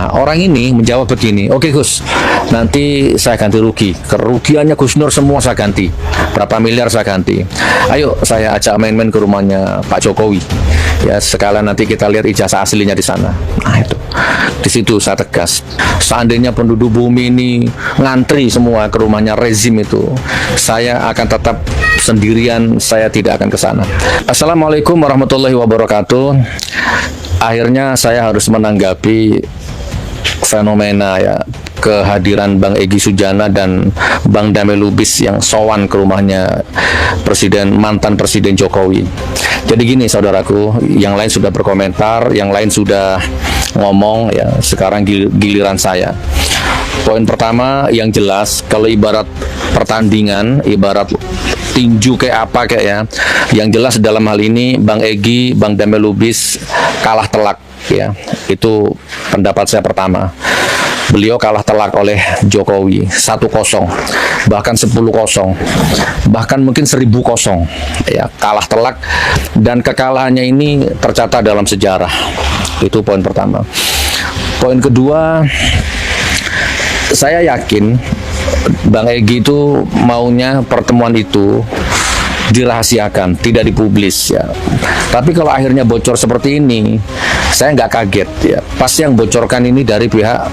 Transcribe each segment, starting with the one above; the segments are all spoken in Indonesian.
Nah, orang ini menjawab begini, oke Gus, nanti saya ganti rugi. Kerugiannya Gus Nur semua saya ganti. Berapa miliar saya ganti. Ayo saya ajak main-main ke rumahnya Pak Jokowi. Ya, sekalian nanti kita lihat ijazah aslinya di sana. Nah, itu. Di situ saya tegas. Seandainya penduduk bumi ini ngantri semua ke rumahnya rezim itu, saya akan tetap sendirian, saya tidak akan ke sana. Assalamualaikum warahmatullahi wabarakatuh. Akhirnya saya harus menanggapi fenomena ya kehadiran Bang Egy Sujana dan Bang Damai Lubis yang sowan ke rumahnya mantan Presiden Jokowi. Jadi gini saudaraku, yang lain sudah berkomentar, yang lain sudah ngomong ya, sekarang giliran saya. Poin pertama yang jelas, kalau ibarat pertandingan, ibarat tinju kayak apa kayak ya, yang jelas dalam hal ini Bang Egy, Bang Damai Lubis kalah telak ya. Itu pendapat saya pertama. Beliau kalah telak oleh Jokowi 1-0, bahkan 10-0, bahkan mungkin 1000-0 ya, kalah telak, dan kekalahannya ini tercatat dalam sejarah. Itu poin pertama. Poin kedua, saya yakin Bang Egy itu maunya pertemuan itu dirahasiakan, tidak dipublis ya. Tapi kalau akhirnya bocor seperti ini, saya nggak kaget ya. Pasti yang bocorkan ini dari pihak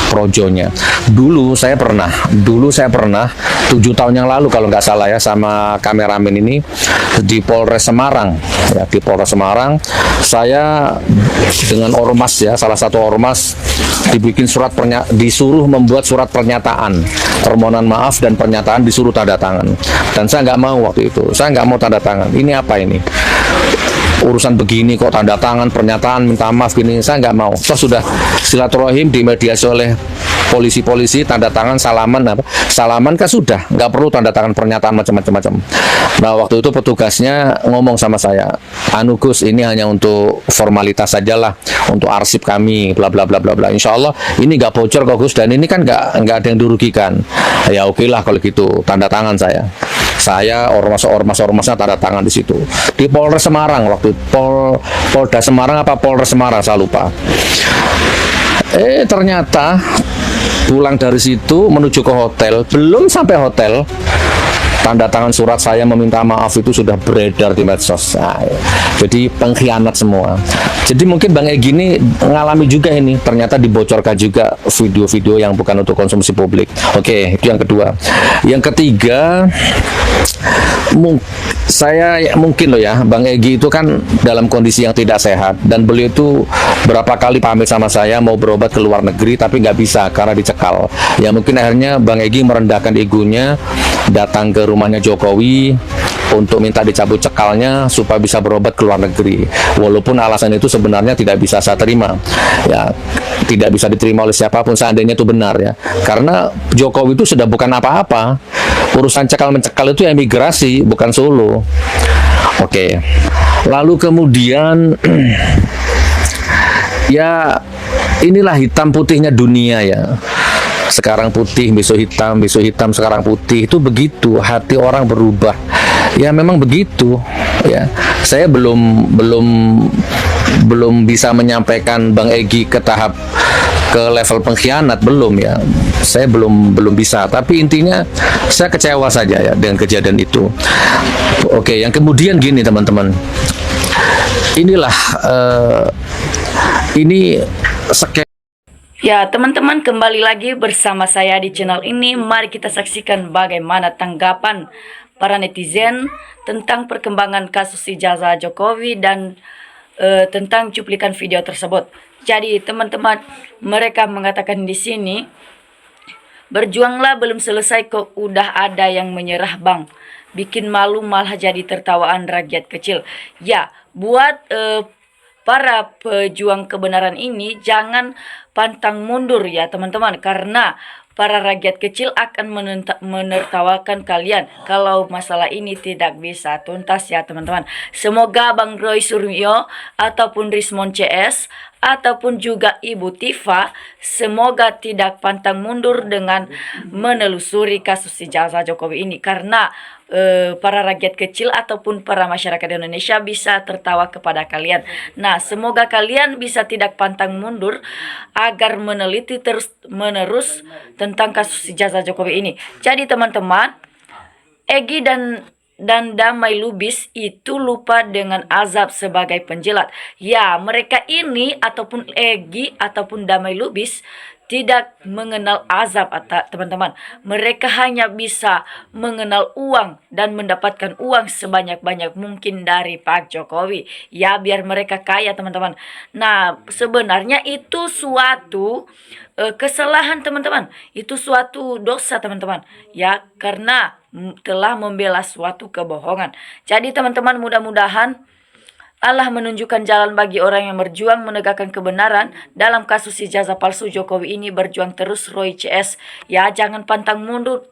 projonya. Dulu saya pernah 7 tahun yang lalu kalau nggak salah ya, sama kameramen ini di Polres Semarang ya, di Polres Semarang saya dengan ormas ya, salah satu ormas dibikin disuruh membuat surat pernyataan permohonan maaf dan pernyataan, disuruh tanda tangan, dan saya nggak mau waktu itu, saya nggak mau tanda tangan. Ini apa ini? Urusan begini kok tanda tangan pernyataan minta maaf gini, saya nggak mau. Sudah silaturahim dimediasi oleh polisi-polisi, tanda tangan salaman kan sudah, nggak perlu tanda tangan pernyataan macam-macam. Nah, waktu itu petugasnya ngomong sama saya, anu Gus, ini hanya untuk formalitas sajalah, untuk arsip kami, bla bla bla bla bla. Insya Allah ini nggak bocor kok Gus, dan ini kan nggak ada yang dirugikan. Ya oke lah kalau gitu, tanda tangan saya ormasnya tanda tangan di situ di Polres Semarang, waktu Polda Semarang apa Polres Semarang saya lupa. Ternyata pulang dari situ menuju ke hotel, belum sampai hotel, tanda tangan surat saya meminta maaf itu sudah beredar di medsos. Nah, jadi pengkhianat semua. Jadi mungkin Bang Egy ini ngalami juga ini, ternyata dibocorkan juga video-video yang bukan untuk konsumsi publik. Oke, itu yang kedua. Yang ketiga, saya mungkin loh ya, Bang Egy itu kan dalam kondisi yang tidak sehat, dan beliau itu berapa kali pamit sama saya mau berobat ke luar negeri tapi nggak bisa karena dicekal. Ya mungkin akhirnya Bang Egy merendahkan egonya, datang ke rumahnya Jokowi untuk minta dicabut cekalnya supaya bisa berobat ke luar negeri. Walaupun alasan itu sebenarnya tidak bisa saya terima. Ya, tidak bisa diterima oleh siapapun seandainya itu benar ya. Karena Jokowi itu sudah bukan apa-apa. Urusan cekal-mencekal itu imigrasi, bukan Solo. Oke. Lalu kemudian ya inilah hitam putihnya dunia ya. Sekarang putih, besok hitam, sekarang putih. Itu begitu, hati orang berubah. Ya memang begitu ya. Saya belum bisa menyampaikan Bang Egy ke level pengkhianat, belum ya. Saya belum bisa, tapi intinya saya kecewa saja ya dengan kejadian itu. Oke, yang kemudian gini teman-teman. Inilah ini ya, teman-teman, kembali lagi bersama saya di channel ini. Mari kita saksikan bagaimana tanggapan para netizen tentang perkembangan kasus ijazah Jokowi dan tentang cuplikan video tersebut. Jadi, teman-teman, mereka mengatakan di sini, berjuanglah belum selesai kok udah ada yang menyerah bang. Bikin malu malah jadi tertawaan rakyat kecil. Ya, buat para pejuang kebenaran ini jangan pantang mundur ya teman-teman, karena para rakyat kecil akan menertawakan kalian kalau masalah ini tidak bisa tuntas ya teman-teman. Semoga Bang Roy Suryo ataupun Rismon CS ataupun juga Ibu Tifa semoga tidak pantang mundur dengan menelusuri kasus ijazah Jokowi ini, karena para rakyat kecil ataupun para masyarakat Indonesia bisa tertawa kepada kalian. Nah, semoga kalian bisa tidak pantang mundur agar meneliti terus menerus tentang kasus ijazah Jokowi ini. Jadi teman-teman, Egy dan Damai Lubis itu lupa dengan azab sebagai penjilat. Ya, mereka ini ataupun Egy ataupun Damai Lubis tidak mengenal azab, teman-teman. Mereka hanya bisa mengenal uang dan mendapatkan uang sebanyak-banyak mungkin dari Pak Jokowi. Ya, biar mereka kaya, teman-teman. Nah, sebenarnya itu suatu kesalahan, teman-teman. Itu suatu dosa, teman-teman. Ya, karena telah membela suatu kebohongan. Jadi, teman-teman, mudah-mudahan Allah menunjukkan jalan bagi orang yang berjuang menegakkan kebenaran. Dalam kasus ijazah palsu Jokowi ini berjuang terus Roy CS. Ya, jangan pantang mundur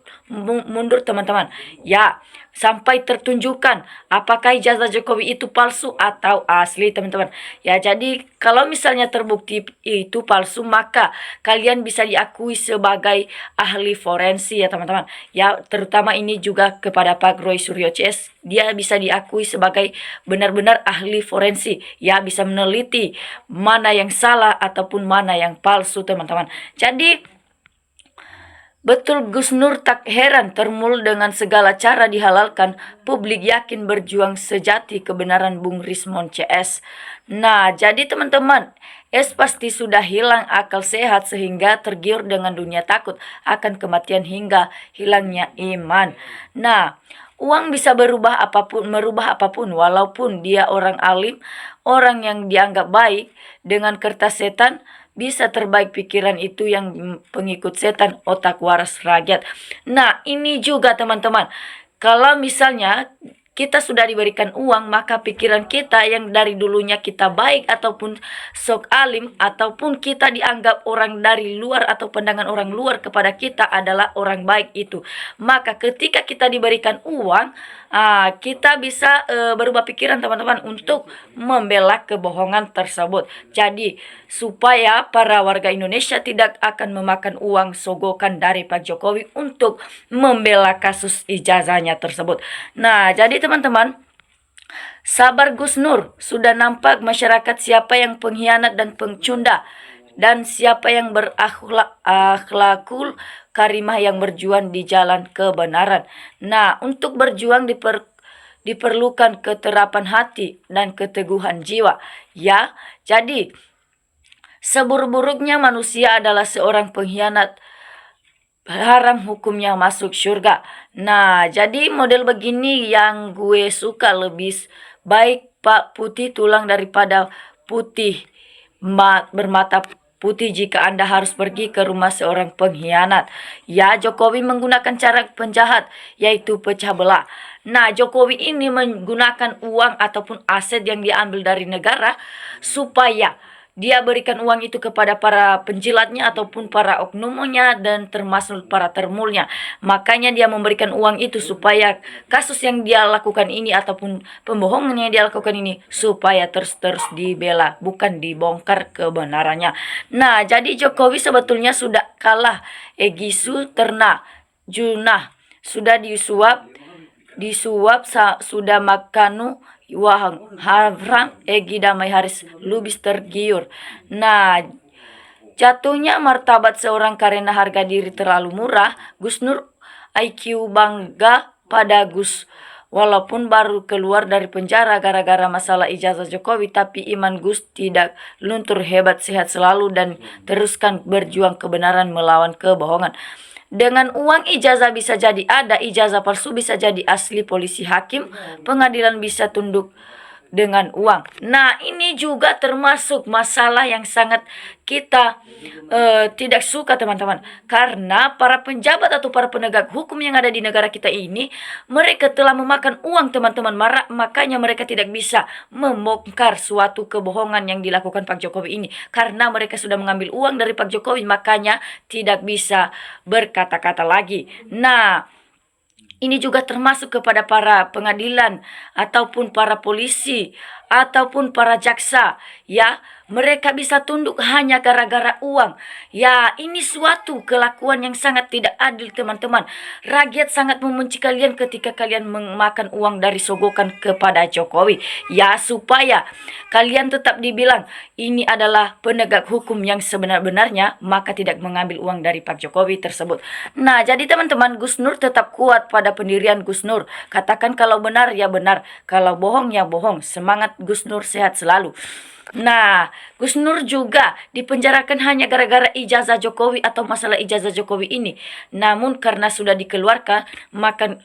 teman-teman. Ya, sampai tertunjukkan apakah ijazah Jokowi itu palsu atau asli, teman-teman. Ya, jadi kalau misalnya terbukti itu palsu, maka kalian bisa diakui sebagai ahli forensik ya, teman-teman. Ya, terutama ini juga kepada Pak Roy Suryo CS. Dia bisa diakui sebagai benar-benar ahli forensik. Ya, bisa meneliti mana yang salah ataupun mana yang palsu, teman-teman. Jadi betul, Gus Nur tak heran Termul dengan segala cara dihalalkan. Publik yakin berjuang sejati kebenaran Bung Rismon CS. Nah, jadi teman-teman, pasti sudah hilang akal sehat sehingga tergiur dengan dunia takut akan kematian hingga hilangnya iman. Nah, uang bisa merubah apapun walaupun dia orang alim, orang yang dianggap baik. Dengan kertas setan bisa terbaik pikiran itu yang pengikut setan, otak waras rakyat. Nah, ini juga teman-teman, kalau misalnya kita sudah diberikan uang, maka pikiran kita yang dari dulunya kita baik ataupun sok alim ataupun kita dianggap orang dari luar atau pandangan orang luar kepada kita adalah orang baik itu. Maka ketika kita diberikan uang, kita bisa berubah pikiran, teman-teman, untuk membela kebohongan tersebut. Jadi supaya para warga Indonesia tidak akan memakan uang sogokan dari Pak Jokowi untuk membela kasus ijazahnya tersebut. Nah, jadi teman-teman, sabar Gus Nur, sudah nampak masyarakat siapa yang pengkhianat dan pengcunda, dan siapa yang berakhlakul karimah yang berjuang di jalan kebenaran. Nah, untuk berjuang diperlukan keterapan hati dan keteguhan jiwa. Ya, jadi seburuk-buruknya manusia adalah seorang pengkhianat, haram hukumnya masuk surga. Nah, jadi model begini yang gue suka. Lebih baik Pak putih tulang daripada putih bermata putih jika Anda harus pergi ke rumah seorang pengkhianat. Ya, Jokowi menggunakan cara penjahat, yaitu pecah belah. Nah, Jokowi ini menggunakan uang ataupun aset yang diambil dari negara supaya dia berikan uang itu kepada para penjilatnya ataupun para oknumnya dan termasuk para termulnya. Makanya dia memberikan uang itu supaya kasus yang dia lakukan ini ataupun pembohongan yang dia lakukan ini supaya terus dibela, bukan dibongkar kebenarannya. Nah, jadi Jokowi sebetulnya sudah kalah. Egisu terna junah sudah disuap sudah makanu wahang haram Egy Damai Haris Lubis tergiur. Nah, jatuhnya martabat seorang karena harga diri terlalu murah. Gus Nur IQ bangga pada Gus. Walaupun baru keluar dari penjara gara-gara masalah ijazah Jokowi, tapi iman Gus tidak luntur, hebat, sehat selalu, dan teruskan berjuang kebenaran melawan kebohongan. Dengan uang ijazah bisa jadi ada, ijazah palsu bisa jadi asli, polisi, hakim, pengadilan bisa tunduk dengan uang. Nah, ini juga termasuk masalah yang sangat kita tidak suka, teman-teman. Karena para penjabat atau para penegak hukum yang ada di negara kita ini, mereka telah memakan uang, teman-teman. Makanya mereka tidak bisa membongkar suatu kebohongan yang dilakukan Pak Jokowi ini. Karena mereka sudah mengambil uang dari Pak Jokowi, makanya tidak bisa berkata-kata lagi. Nah, ini juga termasuk kepada para pengadilan ataupun para polisi ataupun para jaksa. Ya, mereka bisa tunduk hanya gara-gara uang. Ya, ini suatu kelakuan yang sangat tidak adil, teman-teman. Rakyat sangat membenci kalian ketika kalian memakan uang dari sogokan kepada Jokowi. Ya, supaya kalian tetap dibilang ini adalah penegak hukum yang sebenar-benarnya, maka tidak mengambil uang dari Pak Jokowi tersebut. Nah, jadi teman-teman, Gus Nur tetap kuat pada pendirian Gus Nur. Katakan kalau benar ya benar, kalau bohong ya bohong. Semangat Gus Nur, sehat selalu. Nah, Gus Nur juga dipenjarakan hanya gara-gara ijazah Jokowi atau masalah ijazah Jokowi ini. Namun karena sudah dikeluarkan,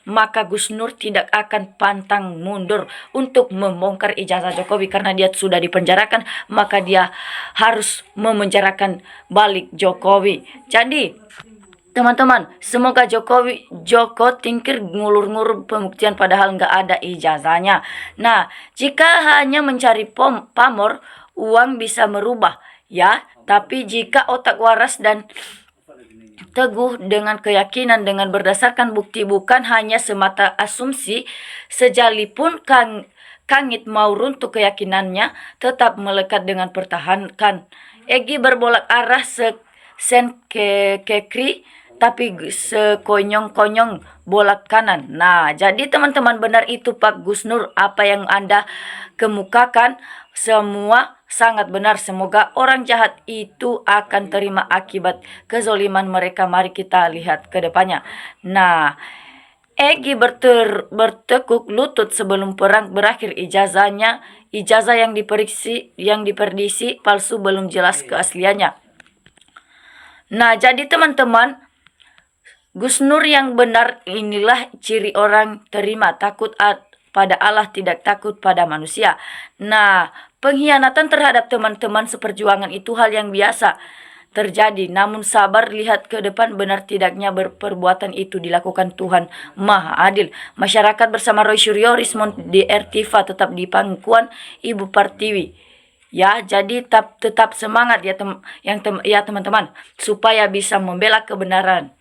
maka Gus Nur tidak akan pantang mundur untuk membongkar ijazah Jokowi karena dia sudah dipenjarakan, maka dia harus memenjarakan balik Jokowi. Jadi, teman-teman, semoga Joko Tingkir ngulur-ngulur pembuktian padahal nggak ada ijazahnya. Nah, jika hanya mencari pamor, uang bisa merubah, ya. Tapi jika otak waras dan teguh dengan keyakinan dengan berdasarkan bukti bukan hanya semata asumsi, sejalipun Kangit mau runtuh keyakinannya, tetap melekat dengan pertahankan. Egi berbolak arah sen ke kiri, tapi sekonyong-konyong bolak kanan. Nah, jadi teman-teman, benar itu Pak Gus Nur, apa yang Anda kemukakan semua sangat benar. Semoga orang jahat itu akan terima akibat kezoliman mereka. Mari kita lihat ke depannya. Nah, Egi bertekuk lutut sebelum perang berakhir. Ijazah yang diperdisi palsu, belum jelas keasliannya. Nah, jadi teman-teman, Gus Nur yang benar inilah ciri orang terima, takut pada Allah, tidak takut pada manusia. Nah, pengkhianatan terhadap teman-teman seperjuangan itu hal yang biasa terjadi. Namun sabar, lihat ke depan, benar tidaknya perbuatan itu dilakukan Tuhan Maha Adil. Masyarakat bersama Roy Suryo, Rismond di RTV tetap di pangkuan Ibu Pertiwi. Ya, jadi tetap semangat ya teman-teman, supaya bisa membela kebenaran.